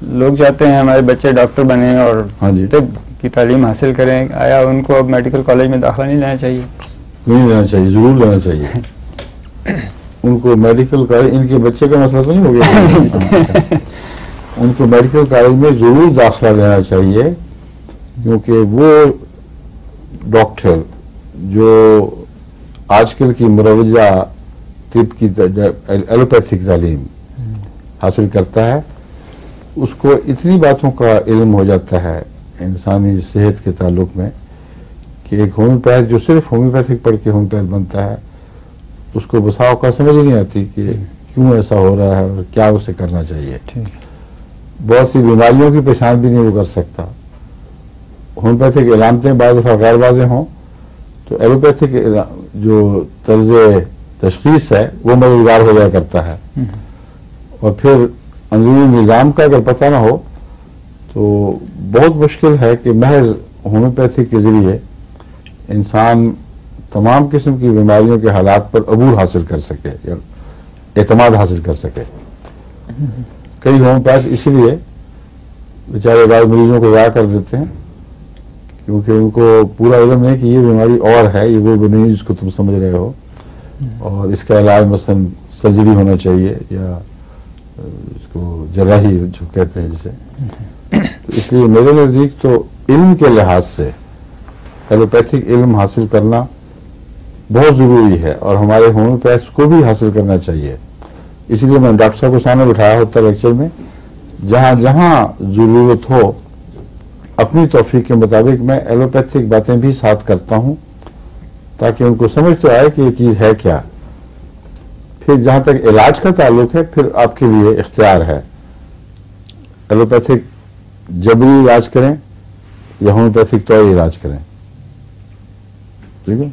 لوگ چاہتے ہیں ہمارے بچے ڈاکٹر بنیں اور ہاں جی طب کی تعلیم حاصل کریں، آیا ان کو اب میڈیکل کالج میں داخلہ نہیں لینا چاہیے؟ نہیں لینا چاہیے، ضرور لینا چاہیے ان کو میڈیکل کالج. ان کے بچے کا مسئلہ تو نہیں ہو گیا ان کو میڈیکل کالج میں ضرور داخلہ لینا چاہیے، کیونکہ وہ ڈاکٹر جو آج کل کی مروجہ طب کی ایلوپیتھک تعلیم حاصل کرتا ہے، اس کو اتنی باتوں کا علم ہو جاتا ہے انسانی صحت کے تعلق میں کہ ایک ہومیوپیتھ جو صرف ہومیوپیتھک پڑھ کے ہومیوپیتھ بنتا ہے اس کو بسا اوقات سمجھ ہی نہیں آتی کہ کیوں ایسا ہو رہا ہے اور کیا اسے کرنا چاہیے. بہت سی بیماریوں کی پہچان بھی نہیں وہ کر سکتا. ہومیوپیتھک علامتیں بعض دفعہ غیر واضح ہوں تو ایلوپیتھک جو طرز تشخیص ہے وہ مددگار ہو جایا کرتا ہے. اور پھر اندرونی نظام کا اگر پتہ نہ ہو تو بہت مشکل ہے کہ محض ہومیوپیتھی کے ذریعے انسان تمام قسم کی بیماریوں کے حالات پر عبور حاصل کر سکے یا اعتماد حاصل کر سکے. کئی ہومیوپیتھ اسی لیے بیچارے بعض مریضوں کو ضائع کر دیتے ہیں کیونکہ ان کو پورا علم ہے کہ یہ بیماری اور ہے، یہ وہ نہیں جس کو تم سمجھ رہے ہو، اور اس کا علاج مثلا سرجری ہونا چاہیے یا اس کو جراحی جو کہتے ہیں جسے. تو اس لیے میرے نزدیک تو علم کے لحاظ سے ایلوپیتھک علم حاصل کرنا بہت ضروری ہے اور ہمارے ہومیوپیتھس کو بھی حاصل کرنا چاہیے. اسی لیے میں ڈاکٹر صاحب کو سامنے بٹھایا ہوتا لیکچر میں، جہاں جہاں ضرورت ہو اپنی توفیق کے مطابق میں ایلوپیتھک باتیں بھی ساتھ کرتا ہوں تاکہ ان کو سمجھ تو آئے کہ یہ چیز ہے کیا. پھر جہاں تک علاج کا تعلق ہے پھر آپ کے لیے اختیار ہے، ایلوپیتھک جبری علاج کریں یا ہومیوپیتھک طوری علاج کریں. ٹھیک ہے.